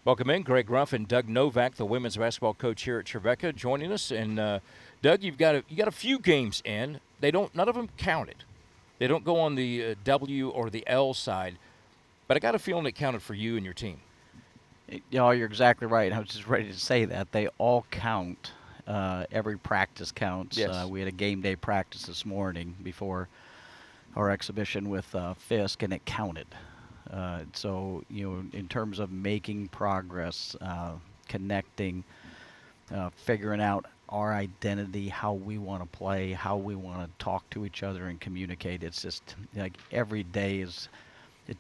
Welcome in, Greg Ruff and Doug Novak, the women's basketball coach here at Trevecca, joining us. And Doug, you got a few games in. None of them counted. They don't go on the W or the L side, but I got a feeling it counted for you and your team. You're exactly right. I was just ready to say that. They all count. Every practice counts. Yes. We had a game day practice this morning before our exhibition with Fisk, and it counted. So, in terms of making progress, connecting, figuring out our identity, how we want to play, how we want to talk to each other and communicate, it's just like every day it's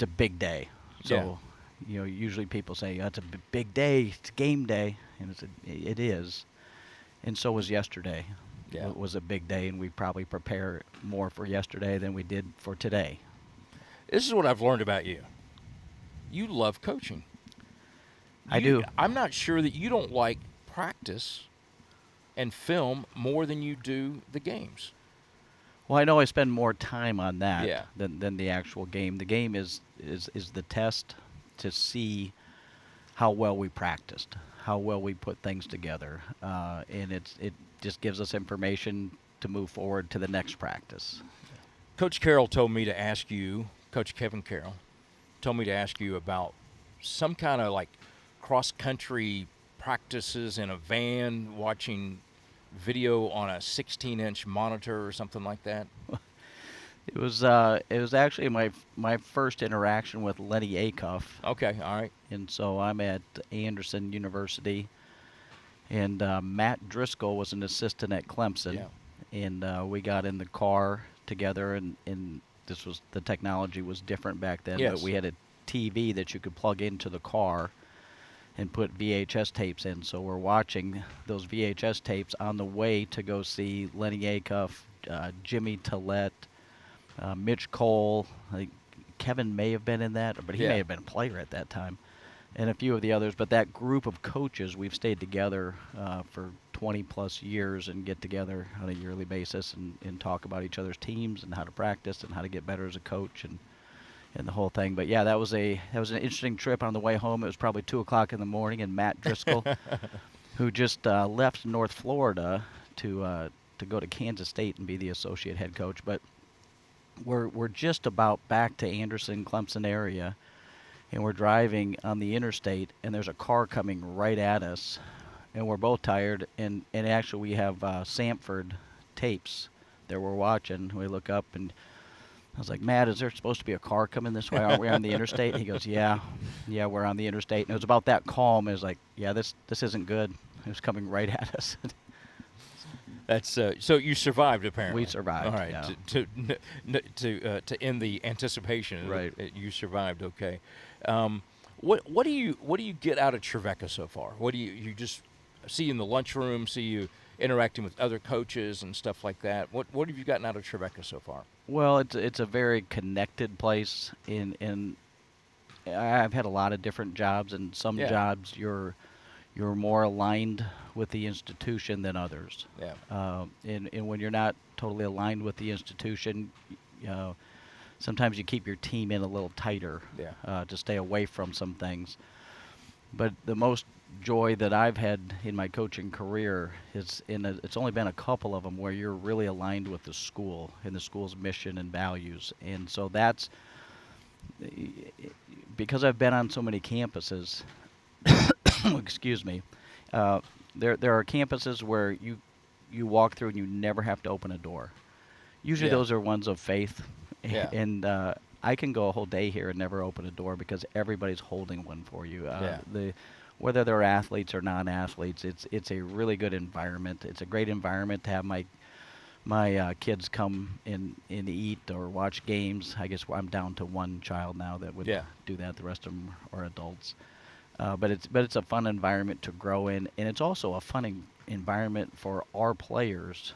a big day. Yeah. So, usually people say, "Oh, it's a big day, it's game day," and it is. And so was yesterday. Yeah. It was a big day, and we probably prepare more for yesterday than we did for today. This is what I've learned about you. You love coaching. I do. I'm not sure that you don't like practice and film more than you do the games. Well, I know I spend more time on that Yeah. than the actual game. The game is the test to see how well we practiced, how well we put things together, and it just gives us information to move forward to the next practice. Coach Carroll told me to ask you, Coach Kevin Carroll, told me to ask you about some kind of like cross country practices in a van watching video on a 16-inch monitor or something like that. It was actually my first interaction with Lenny Acuff, Okay, all right. and so I'm at Anderson University, and Matt Driscoll was an assistant at Clemson, Yeah. and we got in the car together, and this was the technology was different back then, but Yes. we had a TV that you could plug into the car and put VHS tapes in. So we're watching those VHS tapes on the way to go see Lenny Acuff, Jimmy Tillett, Mitch Cole. I think Kevin may have been in that, but he may Yeah. have been a player at that time, and a few of the others. But that group of coaches, we've stayed together for 20 plus years and get together on a yearly basis and talk about each other's teams and how to practice and how to get better as a coach and the whole thing. But yeah, that was an interesting trip on the way home. It was probably 2 o'clock in the morning, and Matt Driscoll, who just left North Florida to go to Kansas State and be the associate head coach. But we're just about back to Anderson, Clemson area, and we're driving on the interstate, and there's a car coming right at us, and we're both tired, and actually we have Samford tapes that we're watching. We look up, and I was like, Matt, is there supposed to be a car coming this way? Aren't we on the interstate? He goes, yeah, we're on the interstate. And it was about that calm. It was like, yeah, this isn't good. It was coming right at us. That's so you survived apparently. We survived. All right. Yeah. To end the anticipation. Right. You survived. Okay. What do you get out of Trevecca so far? What do you just see in the lunchroom? See you interacting with other coaches and stuff like that. What have you gotten out of Trevecca so far? Well, it's a very connected place. In I've had a lot of different jobs, and some Yeah. jobs you're more aligned with the institution than others. Yeah. And when you're not totally aligned with the institution, you know, sometimes you keep your team in a little tighter Yeah. to stay away from some things. But the most joy that I've had in my coaching career is it's only been a couple of them where you're really aligned with the school and the school's mission and values. And so that's because I've been on so many campuses. Excuse me. There are campuses where you walk through and you never have to open a door. Usually Yeah. those are ones of faith, Yeah. and I can go a whole day here and never open a door because everybody's holding one for you. Yeah. Whether they're athletes or non-athletes, it's a really good environment. It's a great environment to have my kids come and eat or watch games. I guess I'm down to one child now that would Yeah. do that. The rest of them are adults. But it's a fun environment to grow in, and it's also a fun environment for our players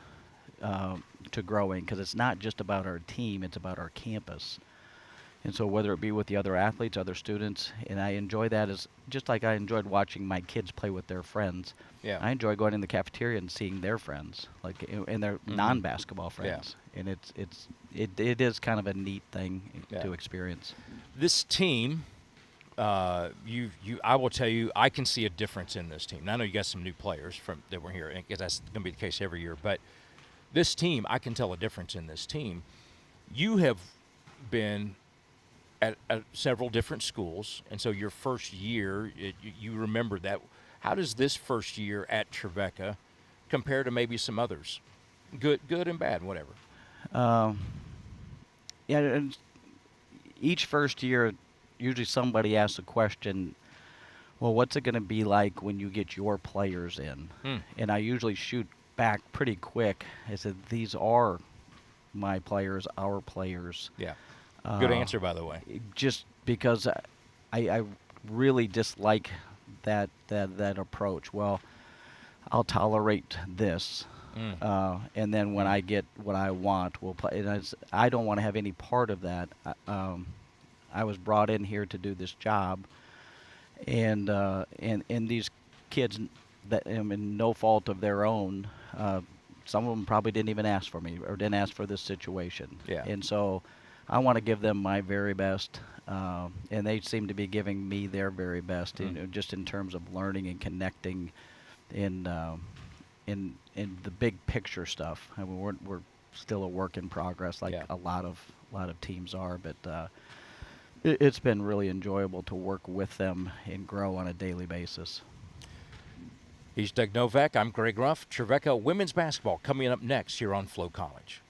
to grow in because it's not just about our team; it's about our campus. And so whether it be with the other athletes, other students, and I enjoy that as just like I enjoyed watching my kids play with their friends. Yeah. I enjoy going in the cafeteria and seeing their friends, and their non-basketball friends. And it is kind of a neat thing Yeah. to experience. This team I will tell you, I can see a difference in this team. Now, I know you got some new players from that were here, because that's going to be the case every year. But this team, I can tell a difference in this team. You have been at several different schools, and so your first year, you remember that. How does this first year at Trevecca compare to maybe some others? Good and bad, whatever. Um, yeah, and each first year, usually somebody asks a question. Well, what's it going to be like when you get your players in? Hmm. And I usually shoot back pretty quick. I said, these are my players, our players. Yeah. Good Uh, answer, by the way. just because I really dislike that approach. Well, I'll tolerate this, Mm. and then when Mm. I get what I want, we'll play. And I don't want to have any part of that. I was brought in here to do this job, and these kids that in no fault of their own. Some of them probably didn't even ask for me or didn't ask for this situation. Yeah. And so I want to give them my very best, and they seem to be giving me their very best, just in terms of learning and connecting in in the big picture stuff. I mean, we're still a work in progress, like Yeah. a lot of teams are, but it's been really enjoyable to work with them and grow on a daily basis. He's Doug Novak. I'm Greg Ruff. Trevecca women's basketball coming up next here on Flow College.